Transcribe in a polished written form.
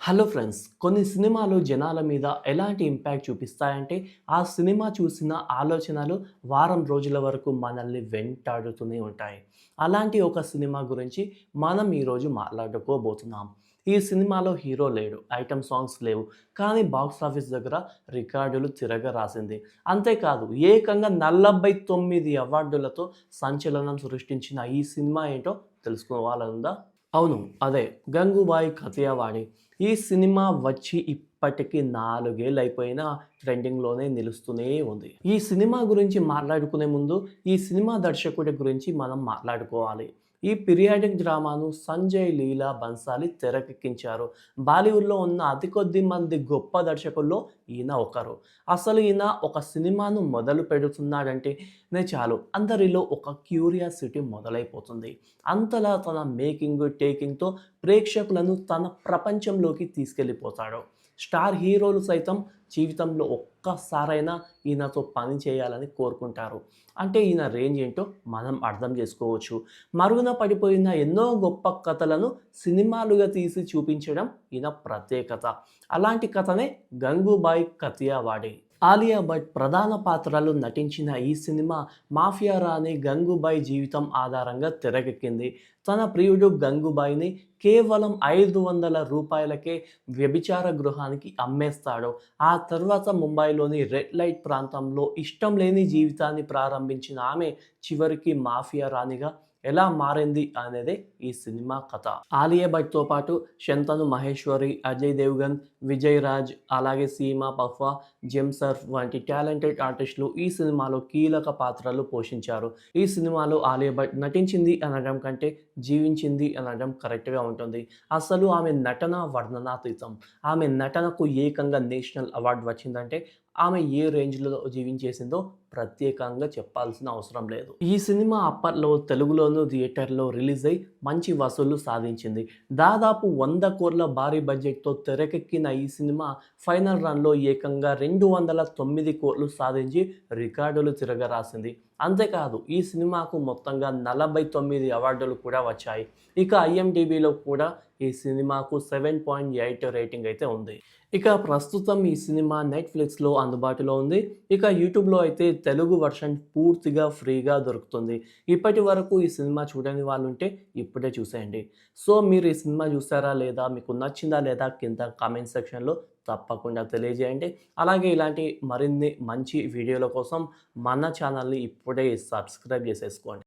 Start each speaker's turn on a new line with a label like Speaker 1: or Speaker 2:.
Speaker 1: Hello friends, కొన్ని సినిమాలు జనాల మీద ఎలాంటి ఇంపాక్ట్ చూపిస్తాయంటే, ఆ సినిమా చూసిన ఆలోచనలు వారం రోజుల వరకు మనల్ని వెంటాడుతూనే ఉంటాయి. అలాంటి ఒక సినిమా గురించి మనం ఈరోజు మాట్లాడుకోబోతున్నాం. ఈ సినిమాలో హీరో లేడు, ఐటెమ్ సాంగ్స్ లేవు, కానీ బాక్స్ ఆఫీస్ దగ్గర రికార్డులు తిరగరాసింది. అంతేకాదు, ఏకంగా 49 అవార్డులతో సంచలనం సృష్టించిన ఈ సినిమా ఏంటో తెలుసుకోవాలనుందా? అవును. అదే 'గంగూబాయి కతియావాడి'. ఈ సినిమా వచ్చి ఇప్పటికి 4 ఏళ్లయిపోయినా ట్రెండింగ్‌లోనే నిలుస్తూనే ఉంది. ఈ సినిమా గురించి మాట్లాడుకునే ముందు, ఈ సినిమా దర్శకుడి గురించి మనం మాట్లాడుకోవాలి. ఈ పీరియాడిక్ డ్రామాను సంజయ్ లీలా బన్సాలి తెరకెక్కించారు. బాలీవుడ్‌లో ఉన్న అతి కొద్ది మంది గొప్ప దర్శకుల్లో ఈయన ఒకరు. అసలు ఈయన ఒక సినిమాను మొదలు పెడుతున్నాడంటేనే చాలు అందరిలో ఒక క్యూరియాసిటీ మొదలైపోతుంది. అంతలా తన మేకింగ్, టేకింగ్‌తో ప్రేక్షకులను తన ప్రపంచంలోకి తీసుకెళ్ళిపోతాడు. స్టార్ హీరోలు సైతం జీవితంలో ఒక్కసారైనా ఈయనతో పని చేయాలని కోరుకుంటారు. అంటే ఈయన రేంజ్ ఏంటో మనం అర్థం చేసుకోవచ్చు. మరుగున పడిపోయిన ఎన్నో గొప్ప కథలను సినిమాలుగా తీసి చూపించడం ఈయన ప్రత్యేకత. అలాంటి కథనే 'గంగూబాయి కతియావాడి'. ఆలియా భట్ ప్రధాన పాత్రలు నటించిన ఈ సినిమా మాఫియా రాణి గంగూబాయి జీవితం ఆధారంగా తెరకెక్కింది. తన ప్రియుడు గంగూబాయిని కేవలం రూ. 500కే వ్యభిచార గృహానికి అమ్మేస్తాడు. ఆ తర్వాత ముంబైలోని రెడ్ లైట్ ప్రాంతంలో ఇష్టం లేని జీవితాన్ని ప్రారంభించిన ఆమె చివరికి మాఫియా రాణిగా ఎలా మారింది అనేదే ఈ సినిమా కథ. ఆలియా భట్‌తో పాటు శంతను మహేశ్వరి, అజయ్ దేవ్‌గన్, విజయ్ రాజ్, అలాగే సీమా పహ్వా, జెమ్ సర్ఫ్ వంటి టాలెంటెడ్ ఆర్టిస్టులు ఈ సినిమాలో కీలక పాత్రలు పోషించారు. ఈ సినిమాలో ఆలియా భట్ నటించింది అనడం కంటే జీవించింది అనడం కరెక్ట్‌గా ఉంటుంది. అసలు ఆమె నటన వర్ణనాతీతం. ఆమె నటనకు ఏకంగా నేషనల్ అవార్డ్ వచ్చిందంటే ఆమె ఏ రేంజ్‌లో జీవించేసిందో ప్రత్యేకంగా చెప్పాల్సిన అవసరం లేదు. ఈ సినిమా అప్పట్లో తెలుగులోనూ థియేటర్‌లో రిలీజ్ అయ్యి మంచి వసూళ్లు సాధించింది. దాదాపు 100 కోట్ల భారీ బడ్జెట్‌తో తెరకెక్కిన ఈ సినిమా ఫైనల్ రన్‌లో ఏకంగా 209 కోట్లు సాధించి రికార్డులు తిరగరాసింది. అంతేకాదు, ఈ సినిమాకు మొత్తంగా 49 అవార్డులు కూడా వచ్చాయి. ఇక ఐఎండిబిలో కూడా ఈ సినిమాకు 7.8 రేటింగ్ అయితే ఉంది. ఇక ప్రస్తుతం ఈ సినిమా నెట్‌ఫ్లిక్స్‌లో అందుబాటులో ఉంది. ఇక యూట్యూబ్‌లో అయితే తెలుగు వర్షన్ పూర్తిగా ఫ్రీగా దొరుకుతుంది. ఇప్పటి వరకు ఈ సినిమా చూడని వాళ్ళుంటే ఇప్పుడే చూసేయండి. సో, మీరు ఈ సినిమా చూసారా లేదా? మీకు నచ్చిందా లేదా? కింద కామెంట్ సెక్షన్‌లో తప్పకుండా తెలియజేయండి. అలాగే ఇలాంటి మరిన్ని మంచి వీడియోల కోసం మన ఛానల్‌ని ఇప్పుడే సబ్స్క్రైబ్ చేసేసుకోండి.